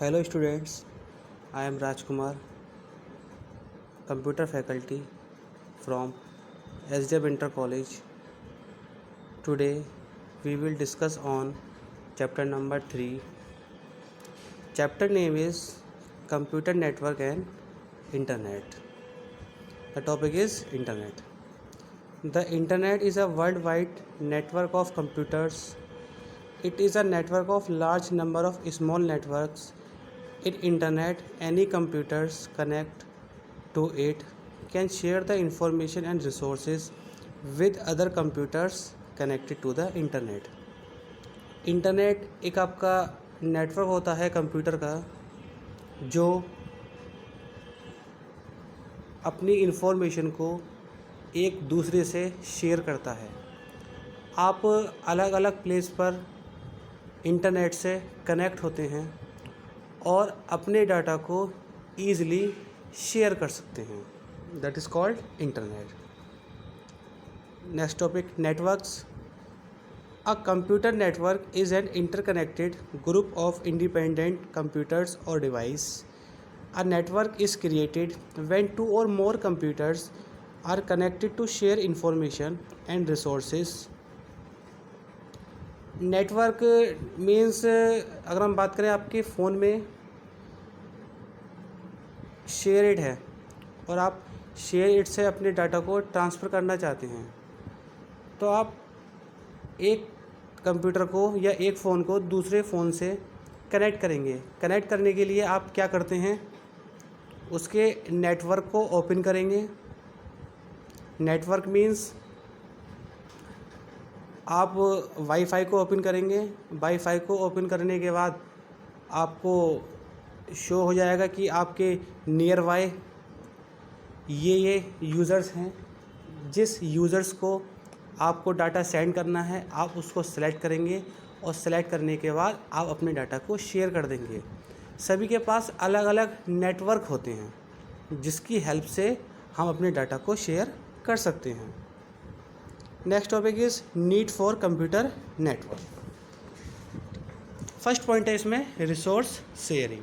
Hello students, I am Rajkumar, computer faculty from SDF Inter College. Today we will discuss on chapter number 3. Chapter name is Computer Network and Internet. The topic is Internet. The Internet is a worldwide network of computers. It is a network of large number of small networks. In Internet, any computers connect to it can share the information and resources with other computers connected to the Internet. Internet एक आपका network होता है computer का जो अपनी information को एक दूसरे से शेयर करता है। आप अलग अलग प्लेस पर इंटरनेट से कनेक्ट होते हैं और अपने डाटा को ईज़िली शेयर कर सकते हैं। That is called internet. Next topic, networks. A computer network is an interconnected group of independent computers or device. A network is created when two or more computers are connected to share information and resources. Network means अगर हम बात करें आपके phone में share it है और आप share it से अपने डाटा को ट्रांसफ़र करना चाहते हैं, तो आप एक कंप्यूटर को या एक फ़ोन को दूसरे फ़ोन से कनेक्ट करेंगे। कनेक्ट करने के लिए आप क्या करते हैं, उसके नेटवर्क को ओपन करेंगे। नेटवर्क मीन्स आप वाईफाई को ओपन करेंगे। वाईफाई को ओपन करने के बाद आपको शो हो जाएगा कि आपके नियर बाय ये यूज़र्स हैं। जिस यूज़र्स को आपको डाटा सेंड करना है आप उसको सेलेक्ट करेंगे और सेलेक्ट करने के बाद आप अपने डाटा को शेयर कर देंगे। सभी के पास अलग अलग नेटवर्क होते हैं जिसकी हेल्प से हम अपने डाटा को शेयर कर सकते हैं। Next topic is need for computer network. First point है इसमें resource sharing.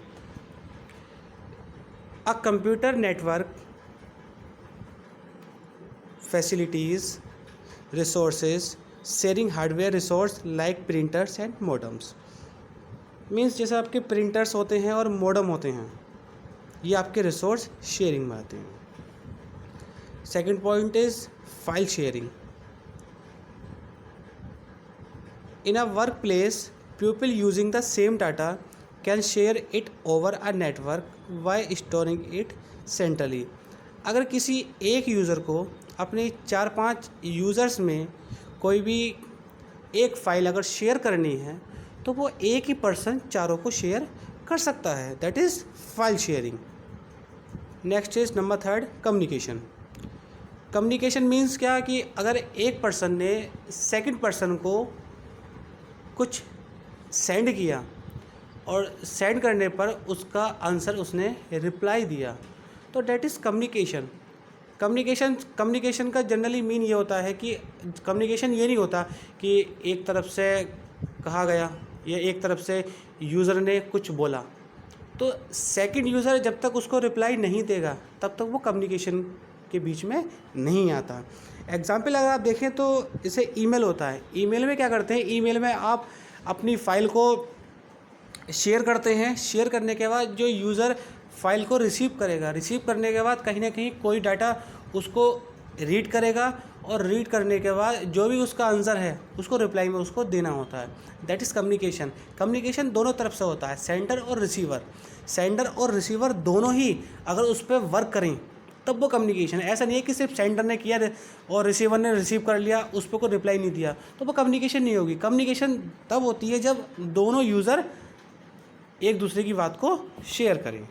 A computer network facilities resources sharing hardware resource like printers and modems। Means जैसे आपके प्रिंटर्स होते हैं और मॉडम होते हैं, ये आपके रिसोर्स शेयरिंग में आते हैं। Second point is file sharing. In a work place people using the same data can share it over a network bye storing it centrally. अगर किसी एक यूज़र को अपने 4-5 यूज़र्स में कोई भी एक फ़ाइल अगर शेयर करनी है तो वो एक ही पर्सन चारों को शेयर कर सकता है। That is file sharing. Next is number third, communication. Communication means क्या कि अगर एक पर्सन ने सेकंड पर्सन को कुछ सेंड किया और सेंड करने पर उसका आंसर उसने रिप्लाई दिया, तो दैट इज़ कम्युनिकेशन। कम्युनिकेशन का जनरली मीन ये होता है कि कम्युनिकेशन ये नहीं होता कि एक तरफ से कहा गया या एक तरफ से यूज़र ने कुछ बोला, तो सेकंड यूज़र जब तक उसको रिप्लाई नहीं देगा तब तक वो कम्युनिकेशन के बीच में नहीं आता। एग्जाम्पल अगर आप देखें तो इसे ईमेल होता है। ईमेल में क्या करते हैं, ईमेल में आप अपनी फ़ाइल को शेयर करते हैं। शेयर करने के बाद जो यूज़र फ़ाइल को रिसीव करेगा, रिसीव करने के बाद कहीं ना कहीं कोई डाटा उसको रीड करेगा और रीड करने के बाद जो भी उसका आंसर है उसको रिप्लाई में उसको देना होता है। That is communication. कम्युनिकेशन दोनों तरफ से होता है, सेंडर और रिसीवर। सेंडर और रिसीवर दोनों ही अगर उस पर वर्क करें तब वो कम्युनिकेशन है। ऐसा नहीं है कि सिर्फ सेंडर ने किया और रिसीवर ने रिसीव कर लिया, उस पर कोई रिप्लाई नहीं दिया, तो वो कम्युनिकेशन नहीं होगी। कम्युनिकेशन तब होती है जब दोनों यूज़र एक दूसरे की बात को शेयर करें।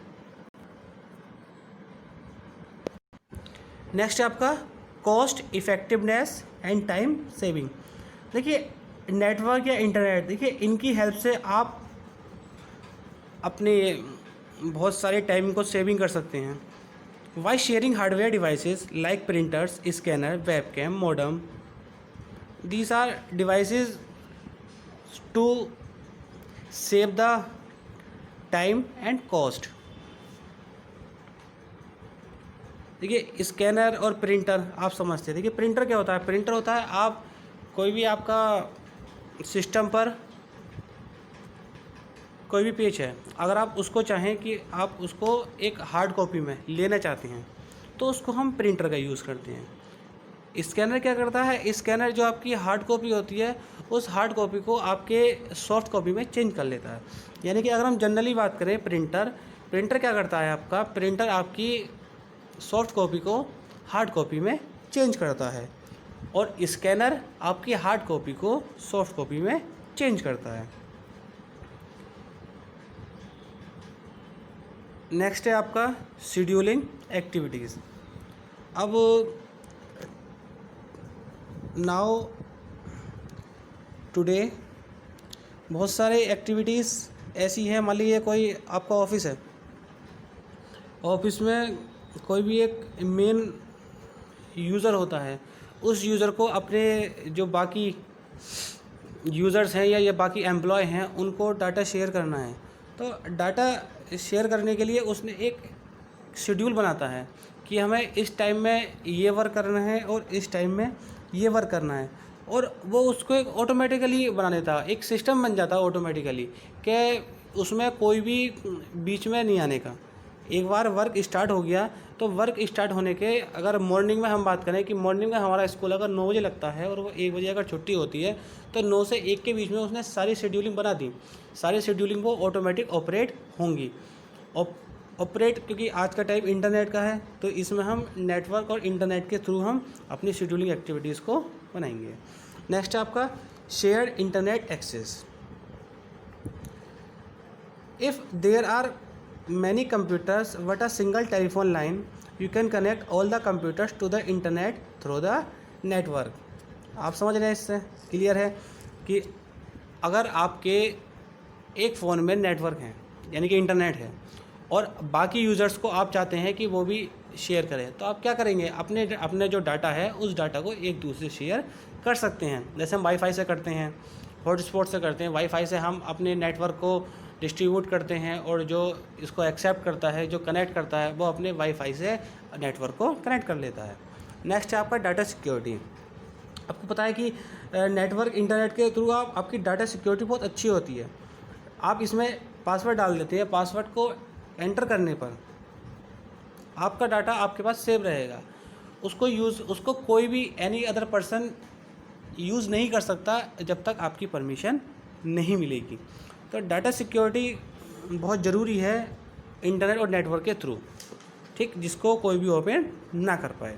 नेक्स्ट है आपका cost effectiveness and time saving. देखिए नेटवर्क या इंटरनेट, देखिए इनकी हेल्प से आप अपने बहुत सारे टाइम को सेविंग कर सकते हैं। Why sharing hardware devices like printers, scanner, webcam, modem, these are devices to save the time and cost. देखिए स्कैनर और प्रिंटर आप समझते हैं। देखिए प्रिंटर क्या होता है? प्रिंटर होता है आप कोई भी आपका सिस्टम पर कोई भी पेज है, अगर आप उसको चाहें कि आप उसको एक हार्ड कॉपी में लेना चाहते हैं तो उसको हम प्रिंटर का यूज़ करते हैं। स्कैनर क्या करता है? स्कैनर जो आपकी हार्ड कॉपी होती है उस हार्ड कॉपी को आपके सॉफ्ट कॉपी में चेंज कर लेता है। यानी कि अगर हम जनरली बात करें प्रिंटर क्या करता है? आपका प्रिंटर आपकी सॉफ्ट कॉपी को हार्ड कॉपी में चेंज करता है और स्कैनर आपकी हार्ड कॉपी को सॉफ्ट कॉपी में चेंज करता है। नेक्स्ट है आपका शेड्यूलिंग एक्टिविटीज़। अब नाउ टुडे बहुत सारे एक्टिविटीज़ ऐसी हैं। मान लीजिए कोई आपका ऑफिस है, ऑफिस में कोई भी एक मेन यूज़र होता है, उस यूज़र को अपने जो बाकी यूज़र्स हैं या बाकी एम्प्लॉय हैं उनको डाटा शेयर करना है। तो डाटा शेयर करने के लिए उसने एक शेड्यूल बनाता है कि हमें इस टाइम में ये वर्क करना है और इस टाइम में ये वर्क करना है, और वो उसको एक ऑटोमेटिकली बना देता है, एक सिस्टम बन जाता है ऑटोमेटिकली कि उसमें कोई भी बीच में नहीं आने का। एक बार वर्क स्टार्ट हो गया तो वर्क स्टार्ट होने के, अगर मॉर्निंग में हम बात करें कि मॉर्निंग में हमारा स्कूल अगर 9 बजे लगता है और वो 1 बजे अगर छुट्टी होती है तो 9 से 1 के बीच में उसने सारी शेड्यूलिंग बना दी। सारी शेड्यूलिंग वो ऑटोमेटिक ऑपरेट होंगी। ऑपरेट क्योंकि आज का टाइम इंटरनेट का है तो इसमें हम नेटवर्क और इंटरनेट के थ्रू हम अपनी शेड्यूलिंग एक्टिविटीज़ को बनाएंगे। नेक्स्ट है आपका shared internet access. If there are many computers but a single telephone line, you can connect all the computers to the internet through the network। आप समझ रहे हैं? इससे क्लियर है कि अगर आपके एक फ़ोन में नेटवर्क है यानी कि इंटरनेट है और बाकी यूज़र्स को आप चाहते हैं कि वो भी शेयर करें, तो आप क्या करेंगे? अपने जो डाटा है उस डाटा को एक दूसरे शेयर कर सकते हैं। जैसे हम वाईफाई से करते हैं, हॉटस्पॉट से करते हैं। वाईफाई से हम अपने नेटवर्क को डिस्ट्रीब्यूट करते हैं और जो इसको एक्सेप्ट करता है, जो कनेक्ट करता है, वो अपने वाईफाई से नेटवर्क को कनेक्ट कर लेता है। नेक्स्ट है आपका डाटा सिक्योरिटी। आपको पता है कि नेटवर्क इंटरनेट के थ्रू आपकी डाटा सिक्योरिटी बहुत अच्छी होती है। आप इसमें पासवर्ड डाल देते हैं, पासवर्ड को एंटर करने पर आपका डाटा आपके पास सेव रहेगा। उसको कोई भी एनी अदर पर्सन यूज़ नहीं कर सकता जब तक आपकी परमिशन नहीं मिलेगी। तो डाटा सिक्योरिटी बहुत ज़रूरी है इंटरनेट और नेटवर्क के थ्रू, ठीक, जिसको कोई भी ओपन ना कर पाए।